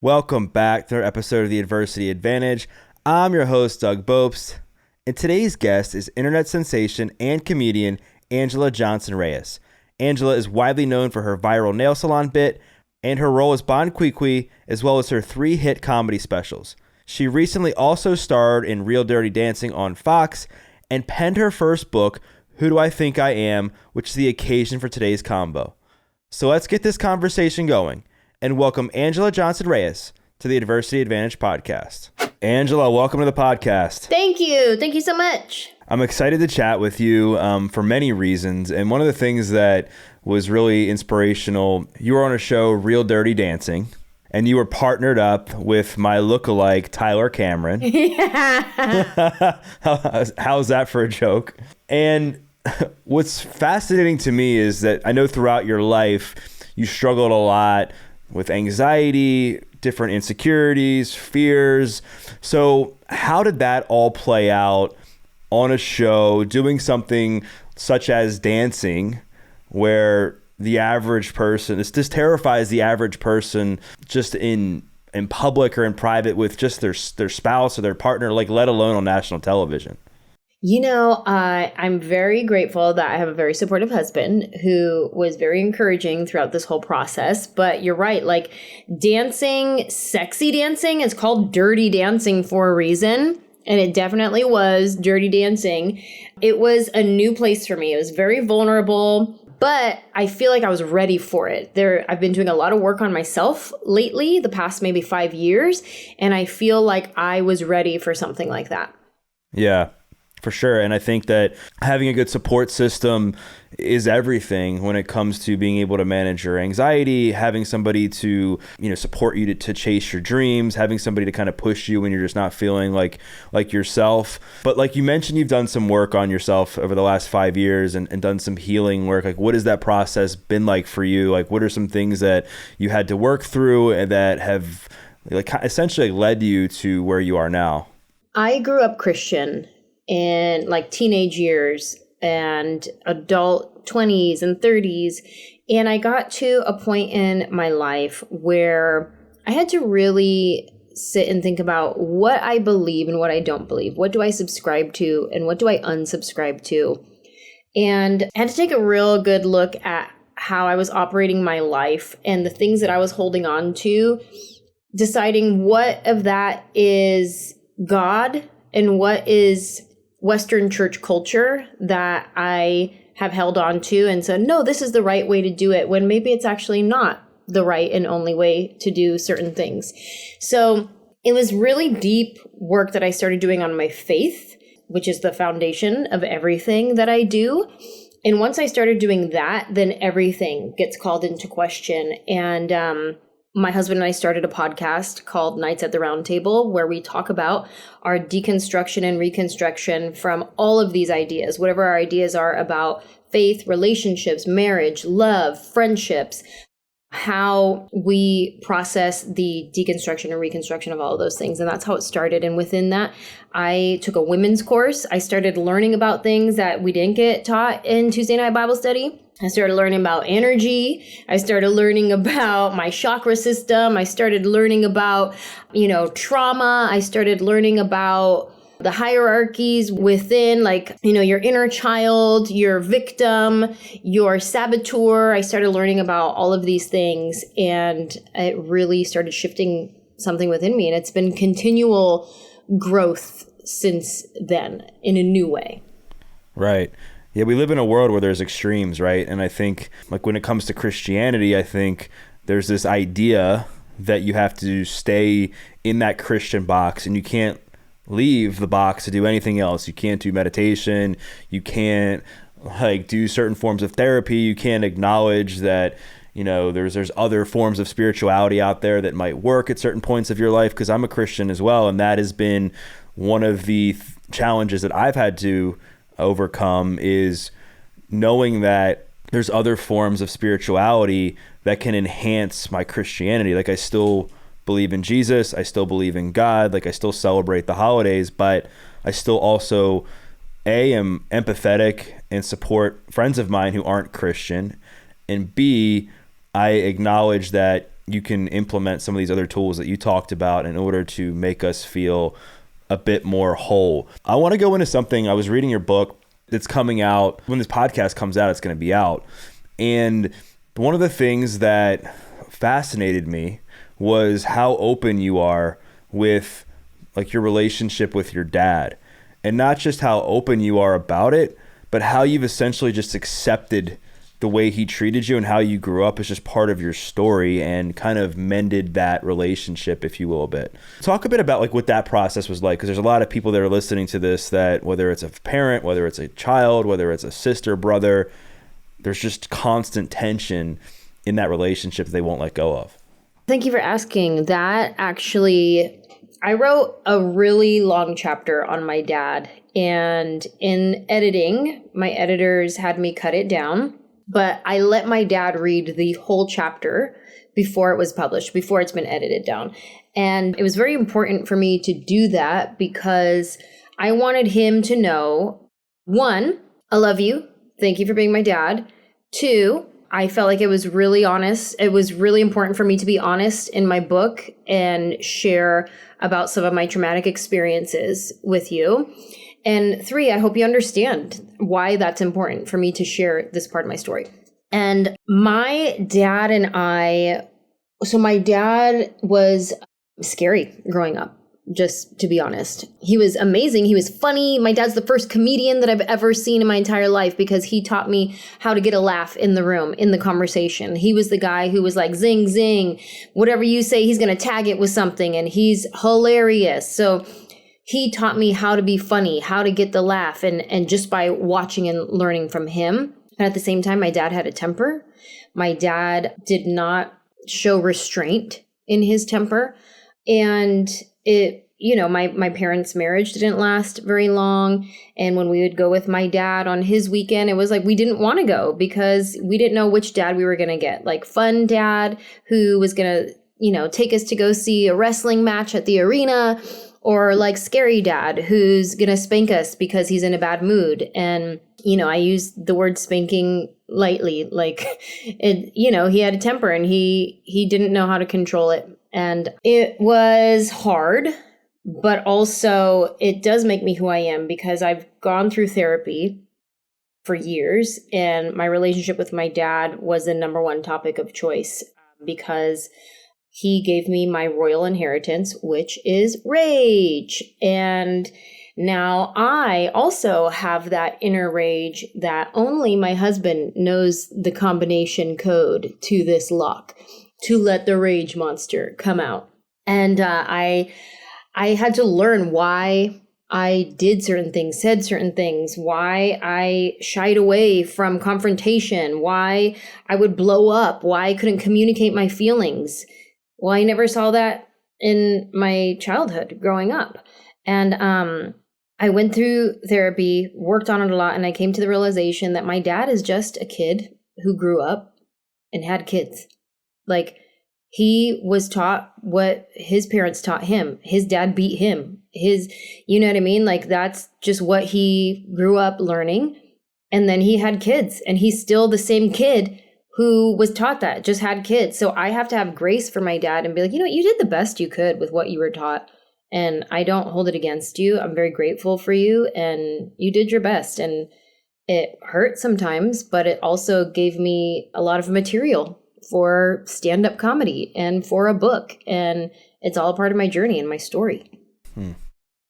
Welcome back to another episode of The Adversity Advantage. I'm your host, Doug Bopst, and today's guest is internet sensation and comedian Anjelah Johnson Reyes. Anjelah is widely known for her viral Nail Salon bit and her role as Bon Qui Qui, as well as her 3 hit comedy specials. She recently also starred in Real Dirty Dancing on Fox and penned her first book, Who Do I Think I Am?, which is the occasion for today's combo. So let's get this conversation going and welcome Anjelah Johnson Reyes to the Adversity Advantage podcast. Anjelah, welcome to the podcast. Thank you. Thank you so much. I'm excited to chat with you for many reasons. And one of the things that was really inspirational, you were on a show, Real Dirty Dancing, and you were partnered up with my lookalike, Tyler Cameron. Yeah. How's that for a joke? And what's fascinating to me is that I know throughout your life, you struggled a lot with anxiety, different insecurities, fears. So how did that all play out on a show, doing something such as dancing, where the average person, this terrifies the average person just in public or in private with just their spouse or their partner, like let alone on national television? You know, I'm very grateful that I have a very supportive husband who was very encouraging throughout this whole process. But you're right, like dancing, sexy dancing is called dirty dancing for a reason. And it definitely was dirty dancing. It was a new place for me. It was very vulnerable, but I feel like I was ready for it. I've been doing a lot of work on myself lately, the past maybe 5 years. And I feel like I was ready for something like that. Yeah. For sure. And I think that having a good support system is everything when it comes to being able to manage your anxiety, having somebody to, support you to chase your dreams, having somebody to kind of push you when you're just not feeling like yourself. But like you mentioned, you've done some work on yourself over the last 5 years and done some healing work. Like, what has that process been like for you? Like, what are some things that you had to work through and that have essentially led you to where you are now? I grew up Christian in like teenage years and adult 20s and 30s. And I got to a point in my life where I had to really sit and think about what I believe and what I don't believe. What do I subscribe to and what do I unsubscribe to? And I had to take a real good look at how I was operating my life and the things that I was holding on to, deciding what of that is God and what is Western church culture that I have held on to and said, no, this is the right way to do it, when maybe it's actually not the right and only way to do certain things. So it was really deep work that I started doing on my faith, which is the foundation of everything that I do. And once I started doing that, then everything gets called into question. And my husband and I started a podcast called Nights at the Round Table, where we talk about our deconstruction and reconstruction from all of these ideas, whatever our ideas are about faith, relationships, marriage, love, friendships, how we process the deconstruction and reconstruction of all of those things. And that's how it started. And within that, I took a women's course. I started learning about things that we didn't get taught in Tuesday night Bible study. I started learning about energy. I started learning about my chakra system. I started learning about, trauma. I started learning about the hierarchies within, your inner child, your victim, your saboteur. I started learning about all of these things, and it really started shifting something within me. And it's been continual growth since then in a new way. Right. Yeah, we live in a world where there's extremes, right? And I think, when it comes to Christianity, I think there's this idea that you have to stay in that Christian box and you can't leave the box to do anything else. You can't do meditation. You can't do certain forms of therapy. You can't acknowledge that, there's other forms of spirituality out there that might work at certain points of your life, because I'm a Christian as well. And that has been one of the challenges that I've had to overcome, is knowing that there's other forms of spirituality that can enhance my Christianity. Like, I still believe in Jesus, I still believe in God, I still celebrate the holidays, but I still also am empathetic and support friends of mine who aren't Christian, and B, I acknowledge that you can implement some of these other tools that you talked about in order to make us feel a bit more whole. I want to go into something. I was reading your book that's coming out. When this podcast comes out, it's going to be out. And one of the things that fascinated me was how open you are with like your relationship with your dad, and not just how open you are about it, but how you've essentially just accepted the way he treated you and how you grew up as just part of your story and kind of mended that relationship, if you will, a bit. Talk a bit about like what that process was like, because there's a lot of people that are listening to this that whether it's a parent, whether it's a child, whether it's a sister, brother, there's just constant tension in that relationship that they won't let go of. Thank you for asking that. Actually, I wrote a really long chapter on my dad, and in editing, my editors had me cut it down, but I let my dad read the whole chapter before it was published, before it's been edited down. And it was very important for me to do that because I wanted him to know, 1, I love you. Thank you for being my dad. 2, I felt like it was really honest. It was really important for me to be honest in my book and share about some of my traumatic experiences with you. And 3, I hope you understand why that's important for me to share this part of my story. And my dad and I, so my dad was scary growing up, just to be honest. He was amazing. He was funny. My dad's the first comedian that I've ever seen in my entire life because he taught me how to get a laugh in the room, in the conversation. He was the guy who was like, zing, zing, whatever you say, he's going to tag it with something, and he's hilarious. So he taught me how to be funny, how to get the laugh, and just by watching and learning from him. And at the same time, my dad had a temper. My dad did not show restraint in his temper. And it, you know, my parents' marriage didn't last very long. And when we would go with my dad on his weekend, it was like we didn't want to go because we didn't know which dad we were going to get. Like fun dad who was going to, you know, take us to go see a wrestling match at the arena, or like scary dad who's going to spank us because he's in a bad mood. And, you know, I use the word spanking lightly, like it, you know, he had a temper and he didn't know how to control it. And it was hard, but also it does make me who I am because I've gone through therapy for years, and my relationship with my dad was the number one topic of choice because he gave me my royal inheritance, which is rage. And now I also have that inner rage that only my husband knows the combination code to this lock to let the rage monster come out. And I had to learn why I did certain things, said certain things, why I shied away from confrontation, why I would blow up, why I couldn't communicate my feelings. Well, I never saw that in my childhood growing up. And I went through therapy, worked on it a lot, and I came to the realization that my dad is just a kid who grew up and had kids. Like, he was taught what his parents taught him. His dad beat him. You know what I mean? Like, that's just what he grew up learning. And then he had kids, and he's still the same kid who was taught that, just had kids. So I have to have grace for my dad and be like, you know, you did the best you could with what you were taught. And I don't hold it against you. I'm very grateful for you, and you did your best. And it hurt sometimes, but it also gave me a lot of material for stand-up comedy and for a book. And it's all a part of my journey and my story.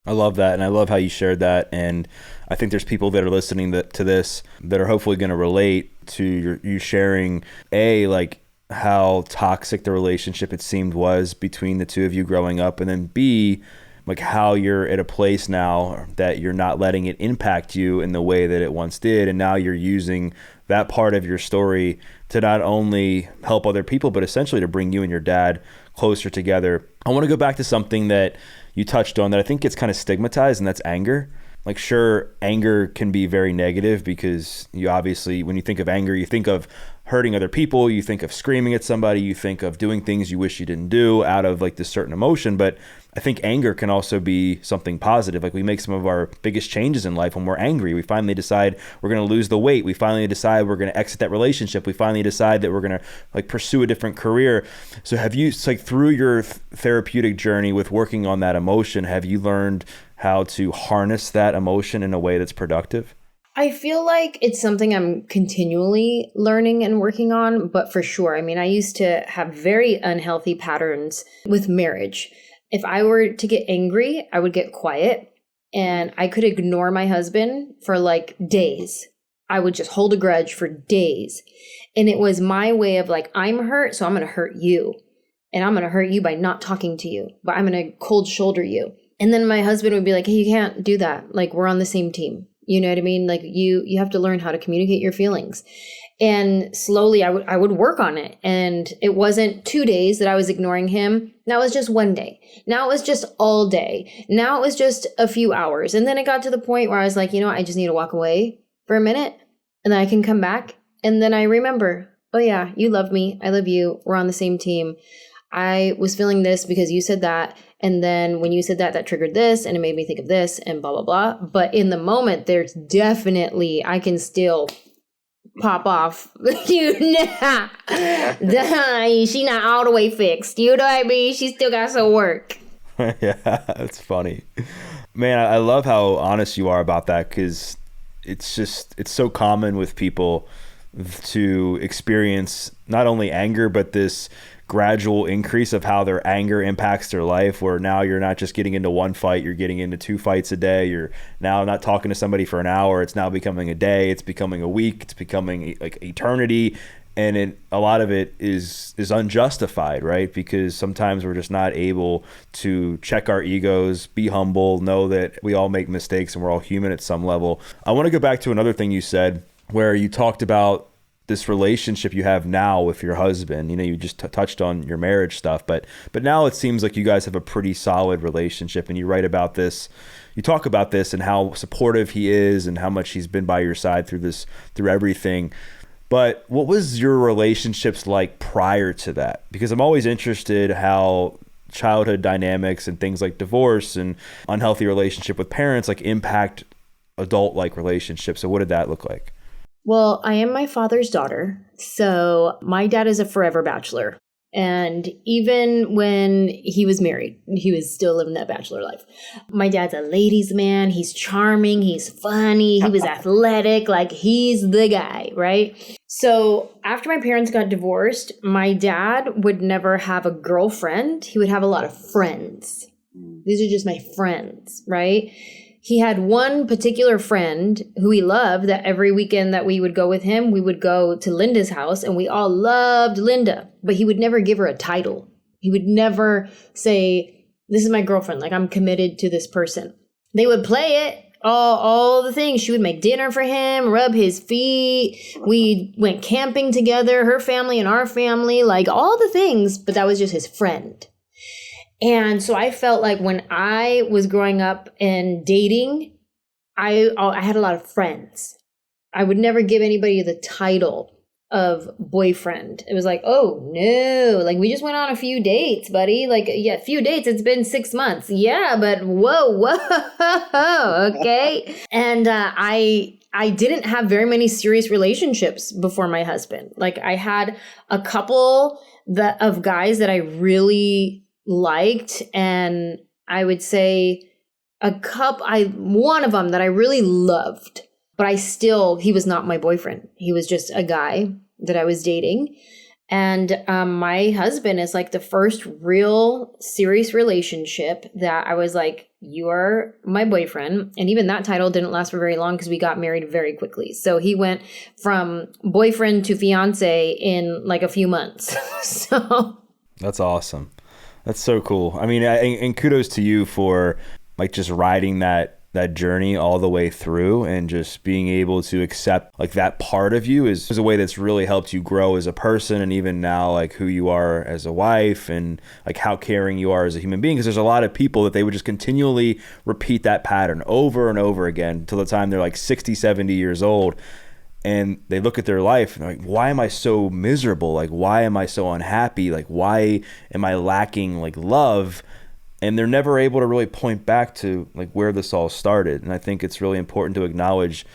I love that. And I love how you shared that. And I think there's people that are listening to this that are hopefully going to relate to you sharing, like how toxic the relationship it seemed was between the two of you growing up, and then B, like how you're at a place now that you're not letting it impact you in the way that it once did. And now you're using that part of your story to not only help other people, but essentially to bring you and your dad closer together. I want to go back to something that you touched on that I think gets kind of stigmatized, and that's anger. Like, sure, anger can be very negative because you obviously, when you think of anger, you think of hurting other people, you think of screaming at somebody, you think of doing things you wish you didn't do out of like this certain emotion. But I think anger can also be something positive. Like we make some of our biggest changes in life when we're angry. We finally decide we're going to lose the weight. We finally decide we're going to exit that relationship. We finally decide that we're going to like pursue a different career. So have you, like through your therapeutic journey with working on that emotion, have you learned how to harness that emotion in a way that's productive? I feel like it's something I'm continually learning and working on, but for sure. I mean, I used to have very unhealthy patterns with marriage. If I were to get angry, I would get quiet and I could ignore my husband for like days. I would just hold a grudge for days. And it was my way of like, I'm hurt, so I'm going to hurt you. And I'm going to hurt you by not talking to you, but I'm going to cold shoulder you. And then my husband would be like, hey, you can't do that. Like, we're on the same team. You know what I mean? Like you have to learn how to communicate your feelings. And slowly I would work on it. And it wasn't 2 days that I was ignoring him. Now it was just one day. Now it was just all day. Now it was just a few hours. And then it got to the point where I was like, I just need to walk away for a minute and then I can come back. And then I remember, oh yeah, you love me. I love you. We're on the same team. I was feeling this because you said that. And then when you said that, that triggered this and it made me think of this and blah, blah, blah. But in the moment, there's definitely, I can still pop off. She not all the way fixed. You know what I mean? She still got some work. Yeah, that's funny. Man, I love how honest you are about that because it's so common with people to experience not only anger, but this gradual increase of how their anger impacts their life, where now you're not just getting into one fight, you're getting into 2 fights a day. You're now not talking to somebody for an hour. It's now becoming a day. It's becoming a week. It's becoming like eternity. And a lot of it is unjustified, right? Because sometimes we're just not able to check our egos, be humble, know that we all make mistakes and we're all human at some level. I want to go back to another thing you said where you talked about this relationship you have now with your husband. You just touched on your marriage stuff, but now it seems like you guys have a pretty solid relationship, and you write about this, you talk about this and how supportive he is and how much he's been by your side through everything. But what was your relationships like prior to that? Because I'm always interested how childhood dynamics and things like divorce and unhealthy relationship with parents like impact adult like relationships. So what did that look like? Well, I am my father's daughter, so my dad is a forever bachelor. And even when he was married, he was still living that bachelor life. My dad's a ladies' man. He's charming. He's funny. He was athletic. Like, he's the guy, right? So after my parents got divorced, my dad would never have a girlfriend. He would have a lot of friends. These are just my friends, right? He had one particular friend who he loved that every weekend that we would go with him, we would go to Linda's house and we all loved Linda, but he would never give her a title. He would never say, this is my girlfriend, like I'm committed to this person. They would play it, all the things. She would make dinner for him, rub his feet. We went camping together, her family and our family, like all the things, but that was just his friend. And so I felt like when I was growing up and dating, I had a lot of friends. I would never give anybody the title of boyfriend. It was like, oh no, like we just went on a few dates, buddy. Like, yeah, a few dates. It's been 6 months. Yeah, but whoa, okay. And I didn't have very many serious relationships before my husband. Like I had a couple of guys that I really liked, and I would say one of them that I really loved, but he was not my boyfriend. He was just a guy that I was dating. And my husband is like the first real serious relationship that I was like, you are my boyfriend. And even that title didn't last for very long because we got married very quickly. So he went from boyfriend to fiance in like a few months. So that's awesome. That's so cool. I mean, and kudos to you for like just riding that journey all the way through and just being able to accept like that part of you is a way that's really helped you grow as a person, and even now like who you are as a wife and like how caring you are as a human being. Because there's a lot of people that they would just continually repeat that pattern over and over again till the time they're like 60, 70 years old. and they look at their life and they're like, why am I so miserable? Like, why am I so unhappy? Like, why am I lacking like love? And they're never able to really point back to like where this all started. And I think it's really important to acknowledge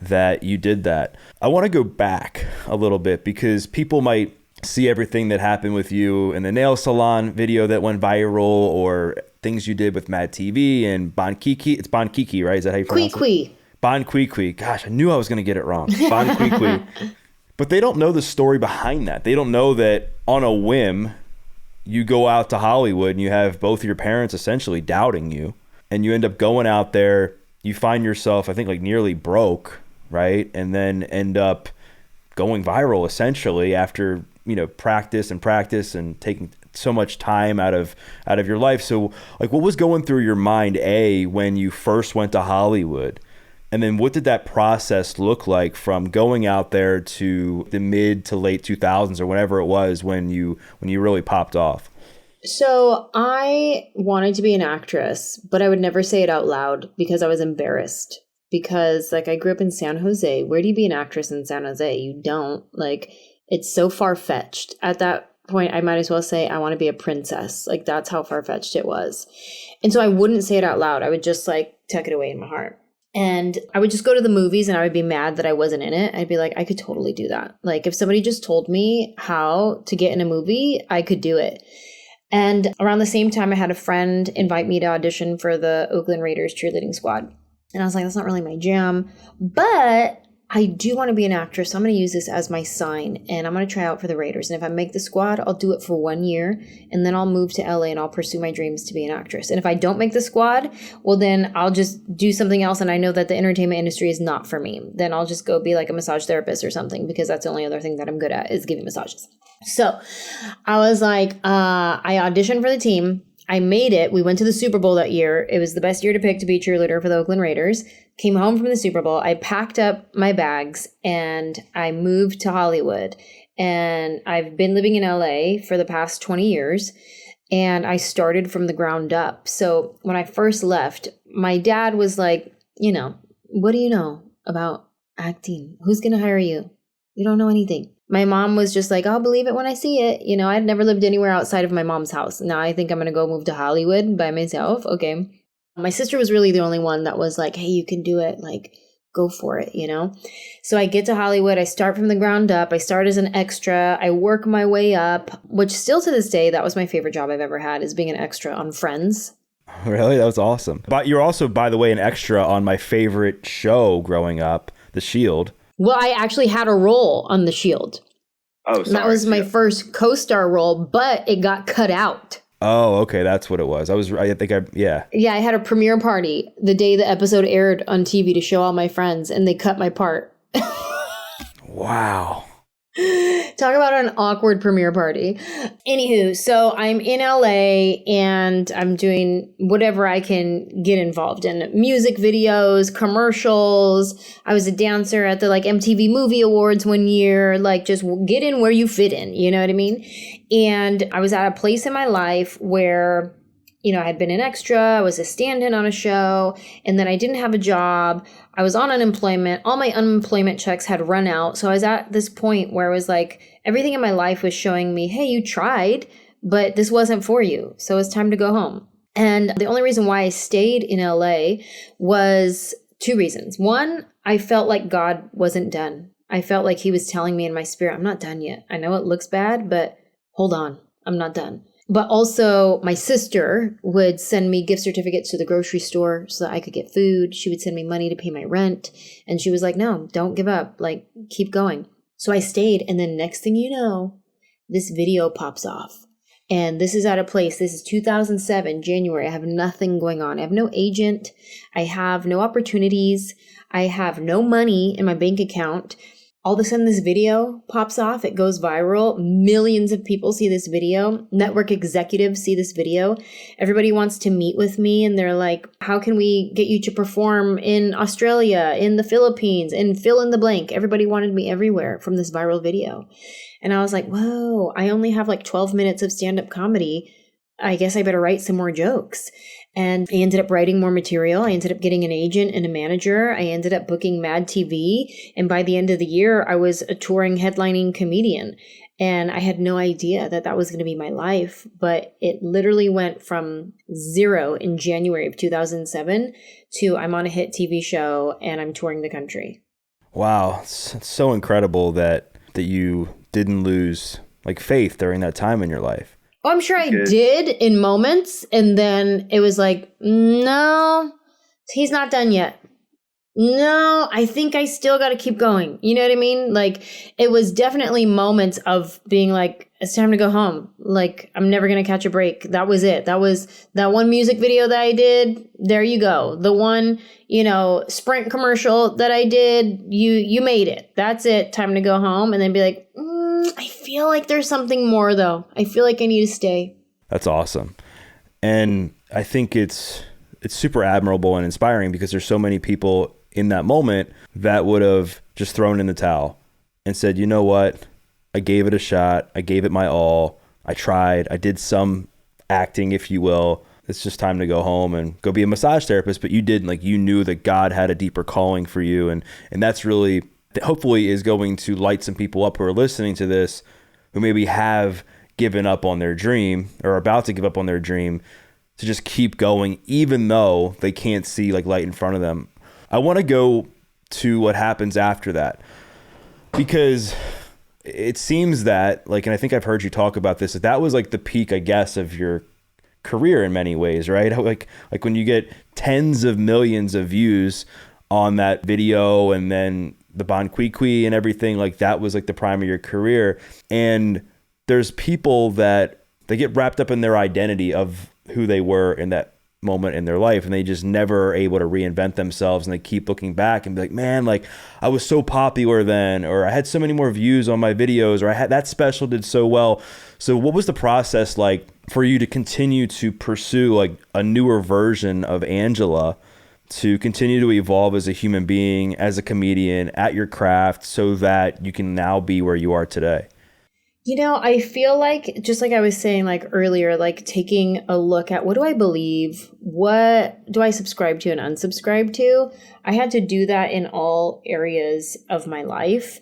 that you did that. I want to go back a little bit because people might see everything that happened with you in the Nail Salon video that went viral, or things you did with Mad TV and Bon Qui Qui. It's Bon Qui Qui, right? Is that how you pronounce it? Bon Qui Qui. Gosh, I knew I was going to get it wrong. Bon Qui Qui. But they don't know the story behind that. They don't know that on a whim, you go out to Hollywood and you have both of your parents essentially doubting you, and you end up going out there. You find yourself, I think, like nearly broke, right? And then end up going viral essentially after, you know, practice and taking so much time out of your life. So like, what was going through your mind, when you first went to Hollywood? And then what did that process look like from going out there to the mid to late 2000s or whenever it was when you really popped off? So I wanted to be an actress, but I would never say it out loud because I was embarrassed. Because like I grew up in San Jose. Where do you be an actress in San Jose? You don't. Like, it's so far-fetched. At that point, I might as well say I want to be a princess. Like, that's how far-fetched it was. And so I wouldn't say it out loud. I would just like tuck it away in my heart. And I would just go to the movies and I would be mad that I wasn't in it. I'd be like, I could totally do that. Like, if somebody just told me how to get in a movie, I could do it. And around the same time, I had a friend invite me to audition for the Oakland Raiders cheerleading squad. And I was like, that's not really my jam, but I do want to be an actress. So I'm going to use this as my sign, and I'm going to try out for the Raiders. And if I make the squad, I'll do it for 1 year, and then I'll move to LA and I'll pursue my dreams to be an actress. And if I don't make the squad, well, then I'll just do something else. And I know that the entertainment industry is not for me. Then I'll just go be like a massage therapist or something, because that's the only other thing that I'm good at is giving massages. So I was like, I auditioned for the team. I made it. We went to the Super Bowl that year. It was the best year to pick to be a cheerleader for the Oakland Raiders. Came home from the Super Bowl. I packed up my bags and I moved to Hollywood. And I've been living in LA for the past 20 years. And I started from the ground up. So when I first left, my dad was like, you know, what do you know about acting? Who's going to hire you? You don't know anything. My mom was just like, I'll believe it when I see it. You know, I'd never lived anywhere outside of my mom's house. Now I think I'm going to go move to Hollywood by myself. Okay. My sister was really the only one that was like, hey, you can do it. Like, go for it, you know? So I get to Hollywood. I start from the ground up. I start as an extra. I work my way up, which still to this day, that was my favorite job I've ever had, is being an extra on Friends. Really? That was awesome. But you're also, by the way, an extra on my favorite show growing up, The Shield. Well, I actually had a role on The Shield. Oh, sorry. That was my first co-star role, but it got cut out. Oh, okay. That's what it was. Yeah. Yeah, I had a premiere party the day the episode aired on TV to show all my friends, and they cut my part. Wow. Talk about an awkward premiere party. Anywho, so I'm in LA and I'm doing whatever I can get involved in. Music videos, commercials. I was a dancer at the MTV Movie Awards one year. Like, just get in where you fit in. You know what I mean? And I was at a place in my life where, you know, I had been an extra, I was a stand-in on a show, and then I didn't have a job. I was on unemployment. All my unemployment checks had run out. So I was at this point where it was like everything in my life was showing me, hey, you tried, but this wasn't for you. So it's time to go home. And the only reason why I stayed in LA was two reasons. One, I felt like God wasn't done. I felt like he was telling me in my spirit, I'm not done yet. I know it looks bad, but hold on, I'm not done. But also my sister would send me gift certificates to the grocery store so that I could get food. She would send me money to pay my rent. And she was like, no, don't give up. Like, keep going. So I stayed. And then next thing you know, this video pops off. And this is at a place, this is 2007, January. I have nothing going on. I have no agent. I have no opportunities. I have no money in my bank account. All of a sudden, this video pops off. It goes viral. Millions of people see this video. Network executives see this video. Everybody wants to meet with me. And they're like, how can we get you to perform in Australia, in the Philippines, and fill in the blank? Everybody wanted me everywhere from this viral video. And I was like, whoa, I only have 12 minutes of stand-up comedy. I guess I better write some more jokes. And I ended up writing more material. I ended up getting an agent and a manager. I ended up booking Mad TV. And by the end of the year, I was a touring headlining comedian. And I had no idea that that was going to be my life. But it literally went from 0 in January of 2007 to I'm on a hit TV show and I'm touring the country. Wow. It's so incredible that you didn't lose like faith during that time in your life. Oh, I'm sure I did in moments. And then it was like, no, he's not done yet. No, I think I still got to keep going. You know what I mean? Like, it was definitely moments of being like, it's time to go home. Like, I'm never going to catch a break. That was it. That was that one music video that I did. There you go. The one, Sprint commercial that I did, you made it. That's it. Time to go home. And then be like, I feel like there's something more though. I feel like I need to stay. That's awesome. And I think it's super admirable and inspiring because there's so many people in that moment that would have just thrown in the towel and said, you know what? I gave it a shot. I gave it my all. I tried. I did some acting, if you will. It's just time to go home and go be a massage therapist. But you didn't. Like, you knew that God had a deeper calling for you. And that's really, hopefully, is going to light some people up who are listening to this who maybe have given up on their dream or are about to give up on their dream, to just keep going, even though they can't see like light in front of them. I want to go to what happens after that, because it seems that, like, and I think I've heard you talk about this, that was like the peak, I guess, of your career in many ways, right? Like when you get tens of millions of views on that video, and then the Bon Qui Qui and everything, like that was like the prime of your career. And there's people that they get wrapped up in their identity of who they were in that moment in their life, and they just never are able to reinvent themselves, and they keep looking back and be like, man, like I was so popular then, or I had so many more views on my videos, or I had that special did so well. So what was the process like for you to continue to pursue like a newer version of Anjelah, to continue to evolve as a human being, as a comedian, at your craft, so that you can now be where you are today? I feel like, just like I was saying like earlier, like taking a look at what do I believe? What do I subscribe to and unsubscribe to? I had to do that in all areas of my life.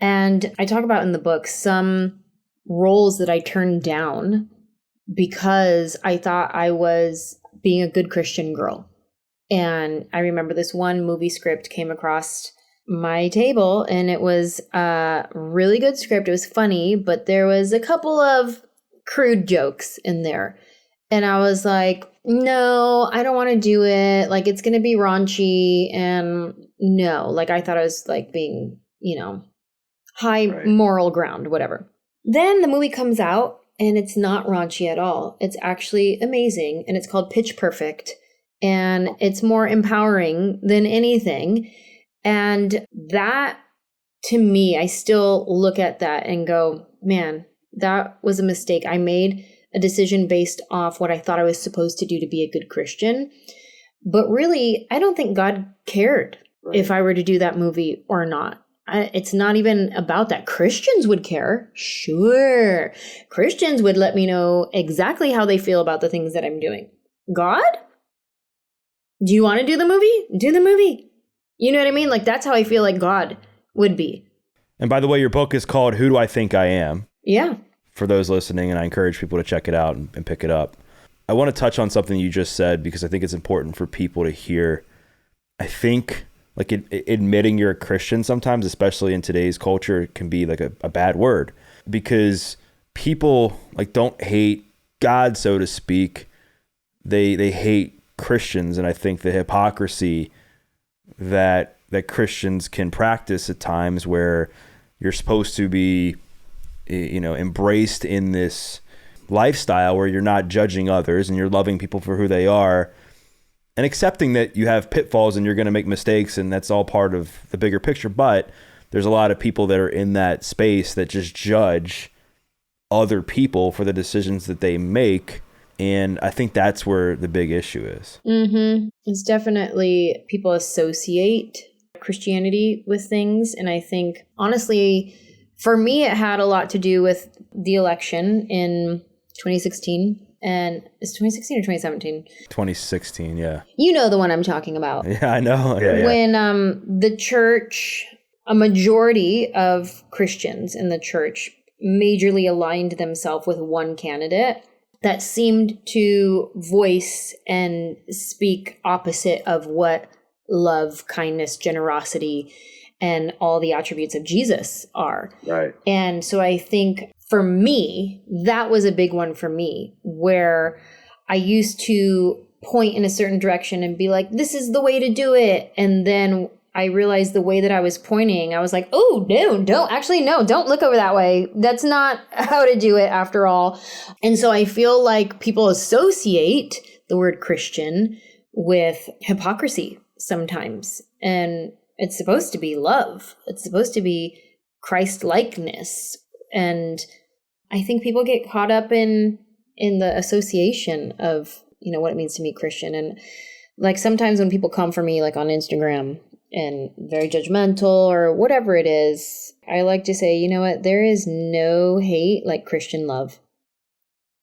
And I talk about in the book some roles that I turned down because I thought I was being a good Christian girl. And I remember this one movie script came across my table, and it was a really good script. It was funny, but there was a couple of crude jokes in there. And I was like, no, I don't want to do it. Like, it's going to be raunchy. And no, like I thought I was like being, high moral ground, whatever. Then the movie comes out and it's not raunchy at all. It's actually amazing. And it's called Pitch Perfect. And it's more empowering than anything. And that, to me, I still look at that and go, man, that was a mistake. I made a decision based off what I thought I was supposed to do to be a good Christian. But really, I don't think God cared if I were to do that movie or not. It's not even about that. Christians would care. Sure. Christians would let me know exactly how they feel about the things that I'm doing. God? Do you want to do the movie? Do the movie. You know what I mean? Like, that's how I feel like God would be. And by the way, your book is called Who Do I Think I Am? Yeah. For those listening, and I encourage people to check it out and pick it up. I want to touch on something you just said, because I think it's important for people to hear. I think like admitting you're a Christian sometimes, especially in today's culture, can be like a bad word, because people like don't hate God, so to speak. They hate Christians. And I think the hypocrisy that Christians can practice at times, where you're supposed to be, embraced in this lifestyle where you're not judging others and you're loving people for who they are, and accepting that you have pitfalls and you're going to make mistakes, and that's all part of the bigger picture. But there's a lot of people that are in that space that just judge other people for the decisions that they make. And I think that's where the big issue is. Mm-hmm. It's definitely, people associate Christianity with things. And I think, honestly, for me, it had a lot to do with the election in 2016. And it's 2016 or 2017? 2016, yeah. You know the one I'm talking about. Yeah, I know. Yeah. When the church, a majority of Christians in the church majorly aligned themselves with one candidate that seemed to voice and speak opposite of what love, kindness, generosity, and all the attributes of Jesus are. Right. And so I think for me, that was a big one for me, where I used to point in a certain direction and be like, this is the way to do it. And then I realized the way that I was pointing, I was like, oh, no, don't look over that way. That's not how to do it after all. And so I feel like people associate the word Christian with hypocrisy sometimes. And it's supposed to be love. It's supposed to be Christ-likeness. And I think people get caught up in the association of, you know, what it means to be Christian. And like sometimes when people come for me, like on Instagram, and very judgmental or whatever it is, I like to say, you know what, there is no hate like Christian love.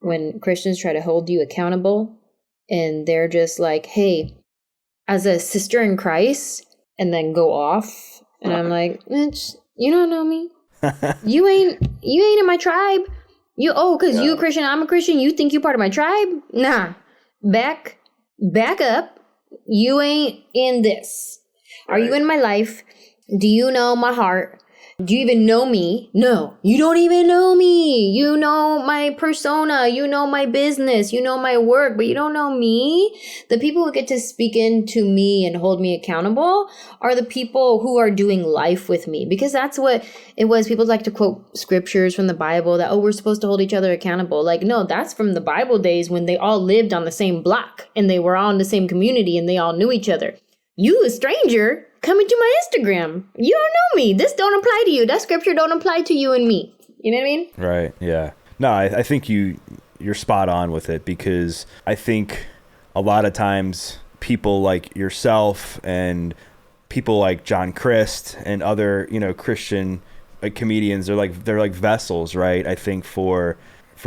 When Christians try to hold you accountable and they're just like, hey, as a sister in Christ, and then go off. And I'm like, you don't know me. You ain't in my tribe. Because you a Christian, I'm a Christian, you think you part of my tribe? Nah. Back up. You ain't in this. Are you in my life? Do you know my heart? Do you even know me? No, you don't even know me. You know my persona. You know my business. You know my work, but you don't know me. The people who get to speak into me and hold me accountable are the people who are doing life with me, because that's what it was. People like to quote scriptures from the Bible that, we're supposed to hold each other accountable. Like, no, that's from the Bible days when they all lived on the same block and they were all in the same community and they all knew each other. You, a stranger, coming to my Instagram. You don't know me. This don't apply to you. That scripture don't apply to you and me. You know what I mean? Right. Yeah. No, I think you're spot on with it, because I think a lot of times people like yourself and people like John Christ and other, you know, Christian like comedians, they're like vessels, right? I think for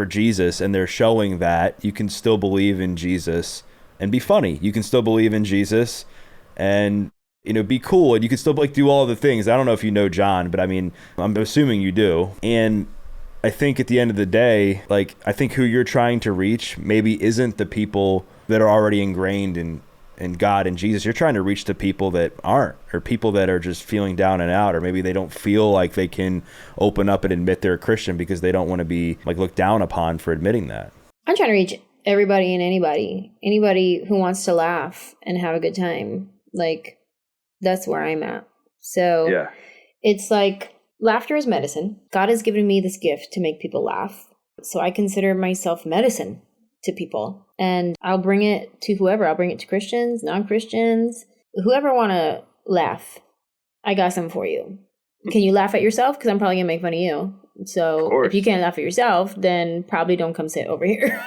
Jesus, and they're showing that you can still believe in Jesus and be funny. You can still believe in Jesus and, you know, be cool, and you can still like do all the things. I don't know if you know John, but I mean, I'm assuming you do. And I think at the end of the day, like, I think who you're trying to reach maybe isn't the people that are already ingrained in God and Jesus. You're trying to reach the people that aren't, or people that are just feeling down and out, or maybe they don't feel like they can open up and admit they're a Christian because they don't want to be like looked down upon for admitting that. I'm trying to reach everybody and anybody who wants to laugh and have a good time. Like, that's where I'm at. So yeah. It's like laughter is medicine. God has given me this gift to make people laugh. So I consider myself medicine to people. And I'll bring it to whoever. I'll bring it to Christians, non-Christians, whoever want to laugh. I got something for you. Can you laugh at yourself? Because I'm probably going to make fun of you. So if you can't laugh at yourself, then probably don't come sit over here.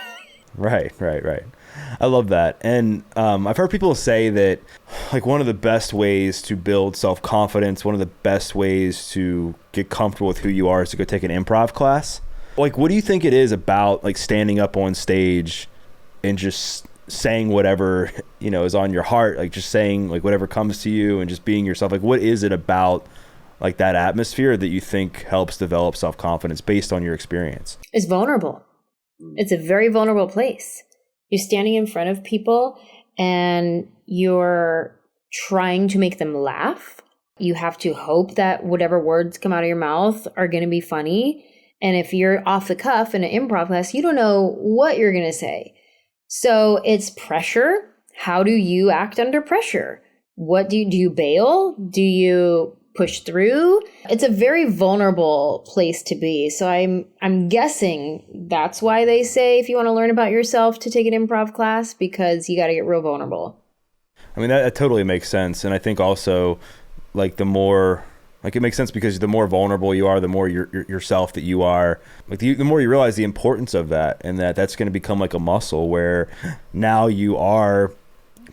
Right. I love that. And I've heard people say that like one of the best ways to build self-confidence, one of the best ways to get comfortable with who you are is to go take an improv class. Like, what do you think it is about like standing up on stage and just saying whatever, you know, is on your heart, like just saying like whatever comes to you and just being yourself? Like, what is it about like that atmosphere that you think helps develop self-confidence based on your experience? It's vulnerable. It's a very vulnerable place. You're standing in front of people and you're trying to make them laugh. You have to hope that whatever words come out of your mouth are going to be funny. And if you're off the cuff in an improv class, you don't know what you're going to say. So it's pressure. How do you act under pressure? What do you bail? Do you push through? It's a very vulnerable place to be. So I'm guessing that's why they say if you want to learn about yourself to take an improv class, because you got to get real vulnerable. I mean, that totally makes sense. And I think also like the more, like it makes sense because the more vulnerable you are, the more yourself that you are, like the more you realize the importance of that, and that's going to become like a muscle where now you are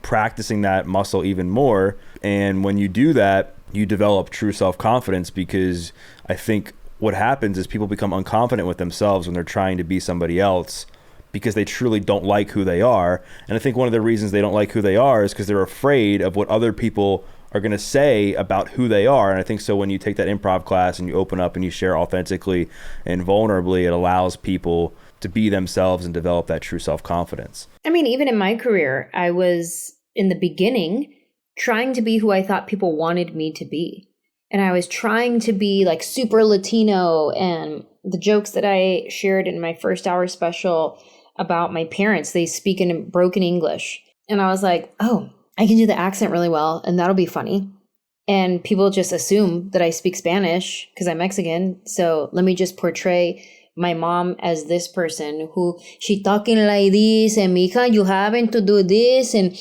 practicing that muscle even more. And when you do that, you develop true self-confidence, because I think what happens is people become unconfident with themselves when they're trying to be somebody else because they truly don't like who they are. And I think one of the reasons they don't like who they are is because they're afraid of what other people are going to say about who they are. And I think so when you take that improv class and you open up and you share authentically and vulnerably, it allows people to be themselves and develop that true self-confidence. I mean, even in my career, I was in the beginning trying to be who I thought people wanted me to be. And I was trying to be like super Latino, and the jokes that I shared in my first hour special about my parents, they speak in broken English. And I was like, oh, I can do the accent really well, and that'll be funny. And people just assume that I speak Spanish because I'm Mexican. So let me just portray my mom as this person who she talking like this, and mija, you having to do this. And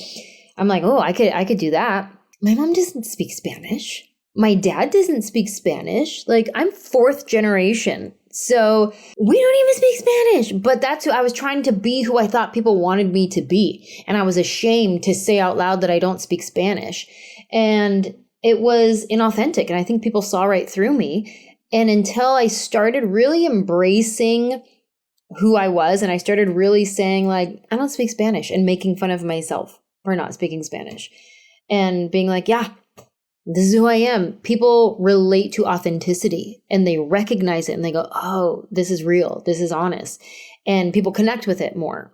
I'm like, oh, I could do that. My mom doesn't speak Spanish. My dad doesn't speak Spanish. Like, I'm fourth generation. So we don't even speak Spanish, but that's who I was trying to be, who I thought people wanted me to be. And I was ashamed to say out loud that I don't speak Spanish. And it was inauthentic. And I think people saw right through me. And until I started really embracing who I was, and I started really saying like, I don't speak Spanish, and making fun of myself for not speaking Spanish and being like, yeah, this is who I am. People relate to authenticity and they recognize it and they go, oh, this is real. This is honest. And people connect with it more.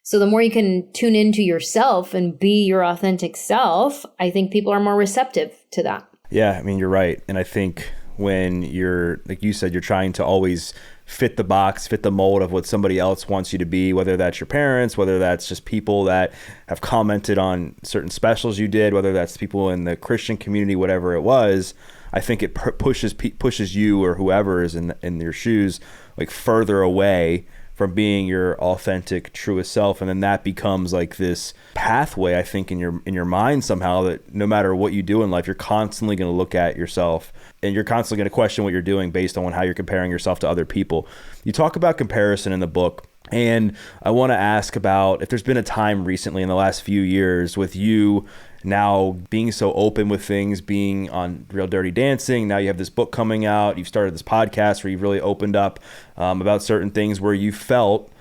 So the more you can tune into yourself and be your authentic self, I think people are more receptive to that. Yeah, I mean, you're right. And I think when you're, like you said, you're trying to always fit the box, fit the mold of what somebody else wants you to be, whether that's your parents, whether that's just people that have commented on certain specials you did, whether that's people in the Christian community, whatever it was. I think it pushes you or whoever is in your shoes like further away from being your authentic, truest self. And then that becomes like this pathway, I think, in your mind somehow, that no matter what you do in life, you're constantly going to look at yourself and you're constantly going to question what you're doing based on how you're comparing yourself to other people. You talk about comparison in the book. And I want to ask about if there's been a time recently in the last few years with you now being so open with things, being on Real Dirty Dancing. Now you have this book coming out. You've started this podcast where you've really opened up about certain things where you felt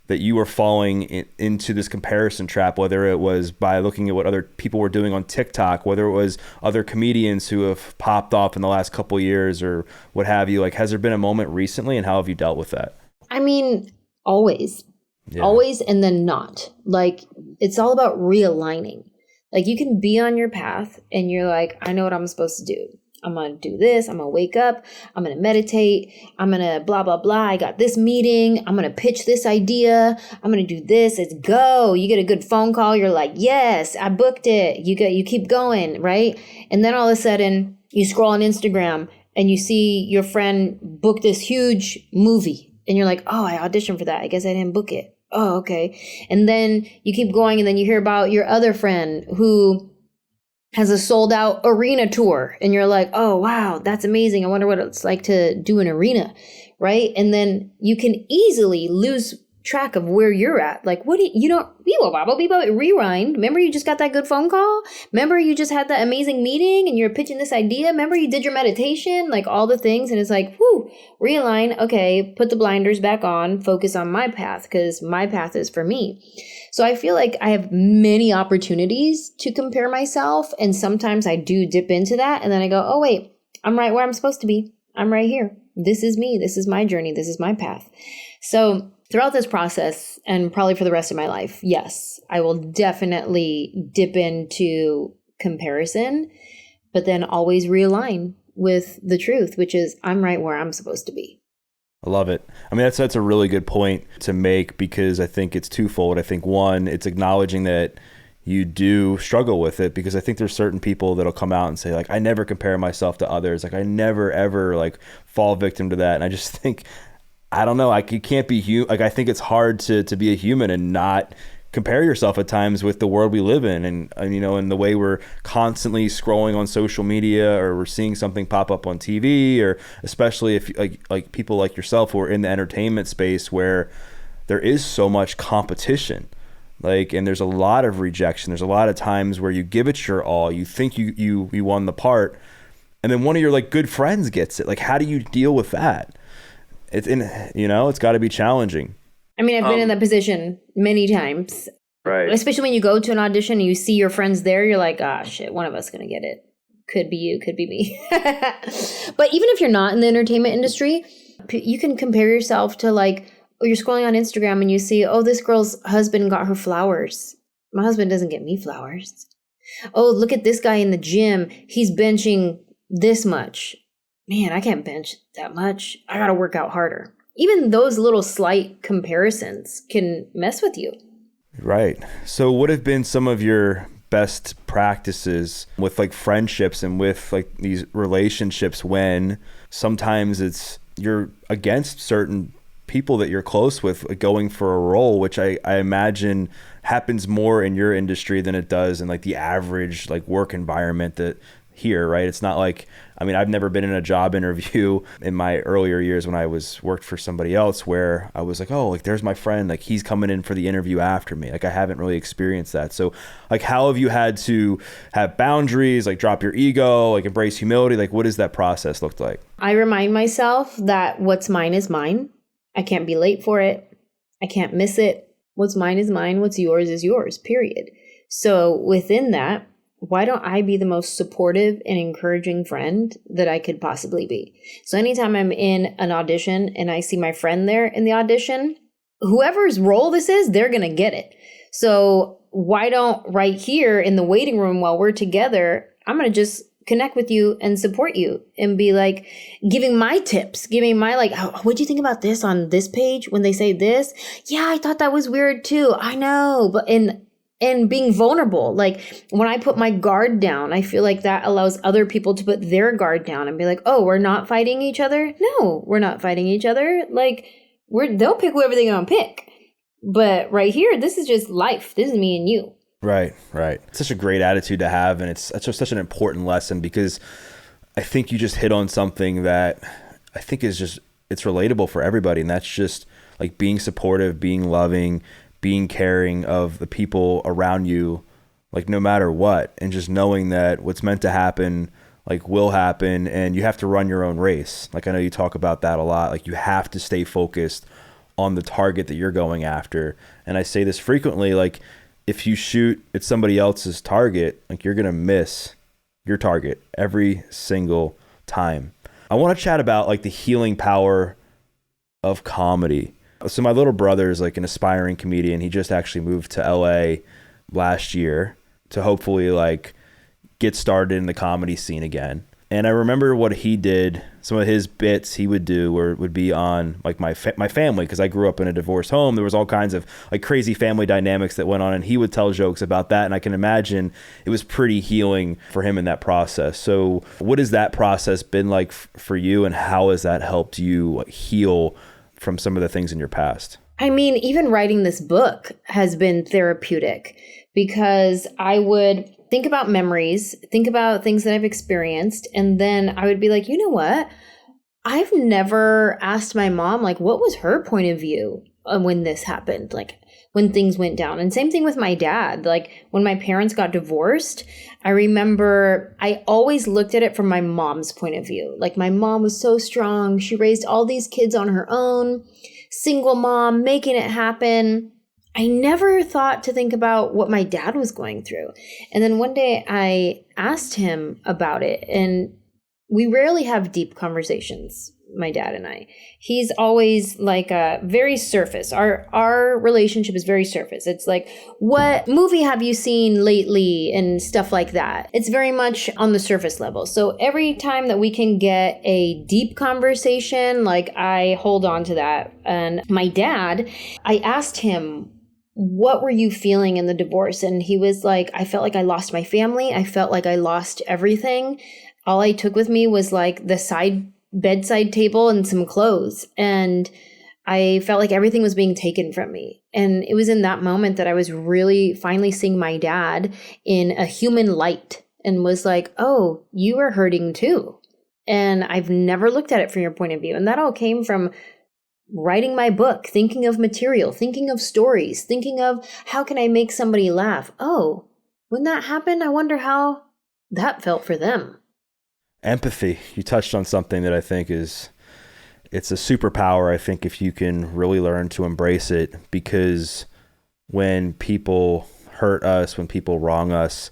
that you were falling into this comparison trap, whether it was by looking at what other people were doing on TikTok, whether it was other comedians who have popped off in the last couple of years or what have you. Like, has there been a moment recently, and how have you dealt with that? I mean, always. Yeah. Always, and then not. Like, it's all about realigning. Like, you can be on your path and you're like, I know what I'm supposed to do. I'm going to do this. I'm going to wake up. I'm going to meditate. I'm going to blah, blah, blah. I got this meeting. I'm going to pitch this idea. I'm going to do this. Let's go. You get a good phone call. You're like, yes, I booked it. You keep going, right? And then all of a sudden you scroll on Instagram and you see your friend book this huge movie. And you're like, oh, I auditioned for that. I guess I didn't book it. Oh, okay. And then you keep going and then you hear about your other friend who has a sold out arena tour. And you're like, oh, wow, that's amazing. I wonder what it's like to do an arena, right? And then you can easily lose track of where you're at. Like, what do you don't, rewind. Remember you just got that good phone call? Remember you just had that amazing meeting and you're pitching this idea? Remember you did your meditation? Like all the things. And it's like, whoo, realign. Okay, put the blinders back on, focus on my path because my path is for me. So I feel like I have many opportunities to compare myself. And sometimes I do dip into that. And then I go, oh, wait, I'm right where I'm supposed to be. I'm right here. This is me. This is my journey. This is my path. So throughout this process, and probably for the rest of my life, yes, I will definitely dip into comparison, but then always realign with the truth, which is I'm right where I'm supposed to be. I love it. I mean, that's a really good point to make because I think it's twofold. I think one, it's acknowledging that you do struggle with it because I think there's certain people that'll come out and say like, I never compare myself to others. Like I never, ever like fall victim to that. And I just think, I don't know, you can't be human. Like I think it's hard to be a human and not compare yourself at times with the world we live in. And you know, in the way we're constantly scrolling on social media or we're seeing something pop up on TV, or especially if like people like yourself who are in the entertainment space where there is so much competition. Like, and there's a lot of rejection. There's a lot of times where you give it your all, you think you won the part, and then one of your like good friends gets it. Like, how do you deal with that? It's got to be challenging. I mean, I've been in that position many times. Right. Especially when you go to an audition and you see your friends there, you're like, ah, shit, one of us going to get it. Could be you, could be me. But even if you're not in the entertainment industry, you can compare yourself to like, oh, you're scrolling on Instagram and you see, oh, this girl's husband got her flowers. My husband doesn't get me flowers. Oh, look at this guy in the gym. He's benching this much. Man, I can't bench that much. I got to work out harder. Even those little slight comparisons can mess with you. Right. So what have been some of your best practices with like friendships and with like these relationships when sometimes you're against certain people that you're close with going for a role, which I imagine happens more in your industry than it does in like the average like work environment that here, right? It's not like, I mean, I've never been in a job interview in my earlier years when I worked for somebody else where I was like, oh, like there's my friend, like he's coming in for the interview after me. Like I haven't really experienced that. So like, how have you had to have boundaries, like drop your ego, like embrace humility? Like what does that process look like? I remind myself that what's mine is mine. I can't be late for it. I can't miss it. What's mine is mine. What's yours is yours, period. So within that, why don't I be the most supportive and encouraging friend that I could possibly be? So anytime I'm in an audition and I see my friend there in the audition, whoever's role this is, they're going to get it. So why don't right here in the waiting room while we're together, I'm going to just connect with you and support you and be like giving my tips, giving my like, oh, what'd you think about this on this page when they say this? Yeah, I thought that was weird too. I know. But and being vulnerable. Like when I put my guard down, I feel like that allows other people to put their guard down and be like, oh, we're not fighting each other. No, we're not fighting each other. Like they'll pick whoever they're going to pick. But right here, this is just life. This is me and you. Right. It's such a great attitude to have. And it's such an important lesson because I think you just hit on something that I think is just, it's relatable for everybody. And that's just like being supportive, being loving, being caring of the people around you, like no matter what, and just knowing that what's meant to happen, like will happen, and you have to run your own race. Like I know you talk about that a lot. Like you have to stay focused on the target that you're going after. And I say this frequently, like if you shoot at somebody else's target, like you're going to miss your target every single time. I want to chat about like the healing power of comedy. So my little brother is like an aspiring comedian. He just actually moved to LA last year to hopefully like get started in the comedy scene again. And I remember what he did, some of his bits he would do would be on like my family, because I grew up in a divorced home. There was all kinds of like crazy family dynamics that went on, and he would tell jokes about that. And I can imagine it was pretty healing for him in that process. So what has that process been like for you, and how has that helped you heal from some of the things in your past? I mean, even writing this book has been therapeutic because I would think about memories, think about things that I've experienced. And then I would be like, you know what? I've never asked my mom, like, what was her point of view when this happened? Like when things went down. And same thing with my dad. Like when my parents got divorced, I remember I always looked at it from my mom's point of view. Like my mom was so strong. She raised all these kids on her own, single mom, making it happen. I never thought to think about what my dad was going through. And then one day I asked him about it, and we rarely have deep conversations, my dad and I. He's always like a very surface. Our relationship is very surface. It's like, what movie have you seen lately and stuff like that. It's very much on the surface level. So every time that we can get a deep conversation, like I hold on to that. And my dad, I asked him, what were you feeling in the divorce? And he was like, I felt like I lost my family. I felt like I lost everything. All I took with me was like the bedside table and some clothes. And I felt like everything was being taken from me. And it was in that moment that I was really finally seeing my dad in a human light and was like, oh, you are hurting too. And I've never looked at it from your point of view. And that all came from writing my book, thinking of material, thinking of stories, thinking of how can I make somebody laugh? Oh, when that happened, I wonder how that felt for them. Empathy. You touched on something that I think is it's a superpower, I think, if you can really learn to embrace it, because when people hurt us, when people wrong us,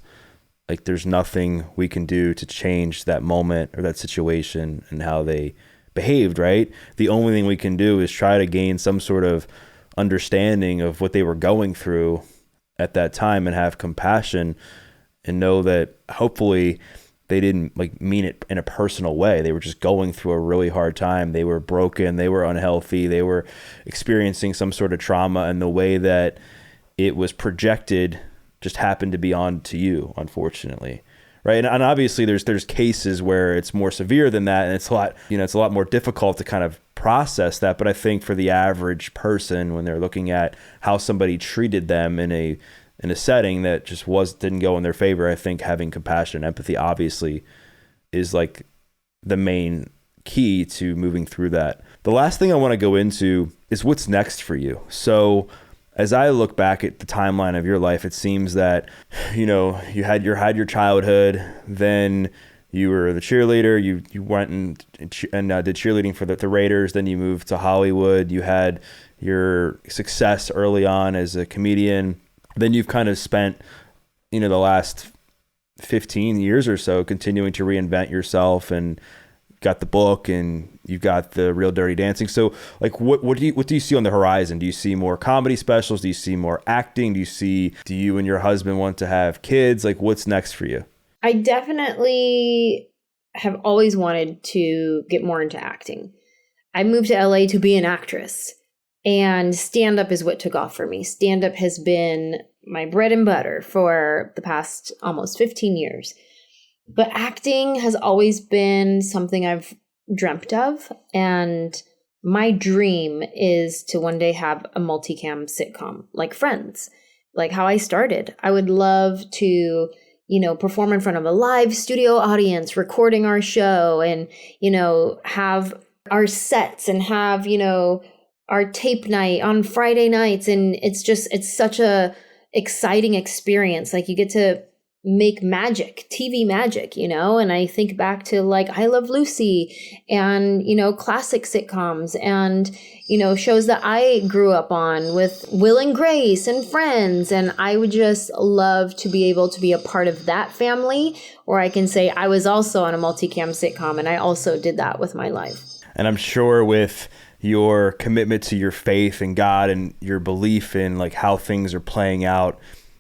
like there's nothing we can do to change that moment or that situation and how they behaved, right? The only thing we can do is try to gain some sort of understanding of what they were going through at that time and have compassion and know that hopefully they didn't like mean it in a personal way. They were just going through a really hard time. They were broken. They were unhealthy. They were experiencing some sort of trauma, and the way that it was projected just happened to be onto you, unfortunately. Right. And obviously there's cases where it's more severe than that. And it's a lot more difficult to kind of process that. But I think for the average person, when they're looking at how somebody treated them in a setting that just didn't go in their favor, I think having compassion and empathy obviously is like the main key to moving through that. The last thing I want to go into is what's next for you. So as I look back at the timeline of your life, it seems that, you had your childhood, then you were the cheerleader, you went and did cheerleading for the Raiders, then you moved to Hollywood, you had your success early on as a comedian, then you've kind of spent, the last 15 years or so continuing to reinvent yourself, and got the book and you've got the Real Dirty Dancing. So like what do you see on the horizon? Do you see more comedy specials? Do you see more acting? Do you and your husband want to have kids? Like what's next for you? I definitely have always wanted to get more into acting. I moved to LA to be an actress, and stand-up is what took off for me. Stand-up has been my bread and butter for the past almost 15 years. But acting has always been something I've dreamt of. And my dream is to one day have a multicam sitcom like Friends, like how I started. I would love to, perform in front of a live studio audience, recording our show, and, have our sets and have, our tape night on Friday nights. And it's such a exciting experience. Like you get to make magic, TV magic, and I think back to like I Love Lucy and, classic sitcoms and, shows that I grew up on with Will and Grace and Friends. And I would just love to be able to be a part of that family, or I can say I was also on a multicam sitcom and I also did that with my life. And I'm sure with your commitment to your faith in God and your belief in like how things are playing out,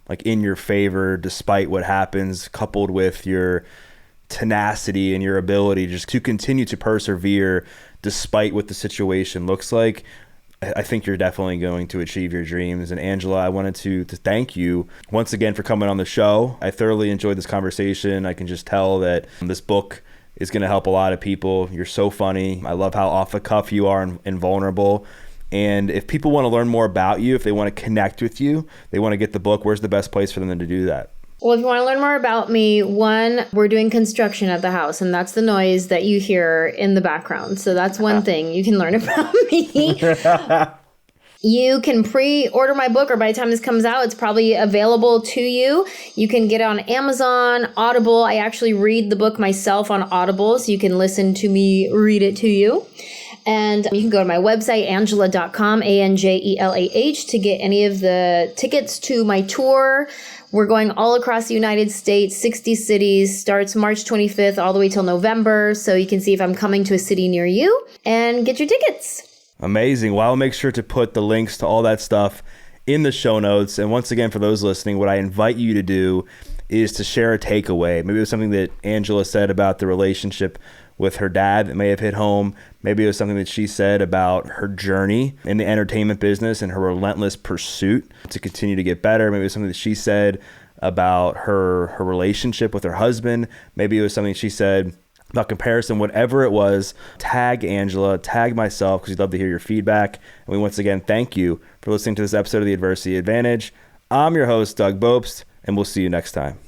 like in your favor, despite what happens, coupled with your tenacity and your ability just to continue to persevere despite what the situation looks like, I think you're definitely going to achieve your dreams. And Anjelah, I wanted to thank you once again for coming on the show. I thoroughly enjoyed this conversation. I can just tell that this book is going to help a lot of people. You're so funny. I love how off the cuff you are and vulnerable. And if people want to learn more about you, if they want to connect with you, they want to get the book, where's the best place for them to do that? Well, if you want to learn more about me, one, we're doing construction at the house, and that's the noise that you hear in the background. So that's one thing you can learn about me. You can pre-order my book, or by the time this comes out, it's probably available to you. You can get it on Amazon, Audible. I actually read the book myself on Audible, so you can listen to me read it to you. And you can go to my website, anjelah.com, Anjelah, to get any of the tickets to my tour. We're going all across the United States, 60 cities, starts March 25th all the way till November. So you can see if I'm coming to a city near you and get your tickets. Amazing. Well, I'll make sure to put the links to all that stuff in the show notes. And once again, for those listening, what I invite you to do is to share a takeaway. Maybe it was something that Anjelah said about the relationship with her dad that may have hit home. Maybe it was something that she said about her journey in the entertainment business and her relentless pursuit to continue to get better. Maybe it was something that she said about her relationship with her husband. Maybe it was something she said about comparison. Whatever it was, tag Anjelah, tag myself, because we'd love to hear your feedback. And we once again thank you for listening to this episode of The Adversity Advantage. I'm your host, Doug Bopst, and we'll see you next time.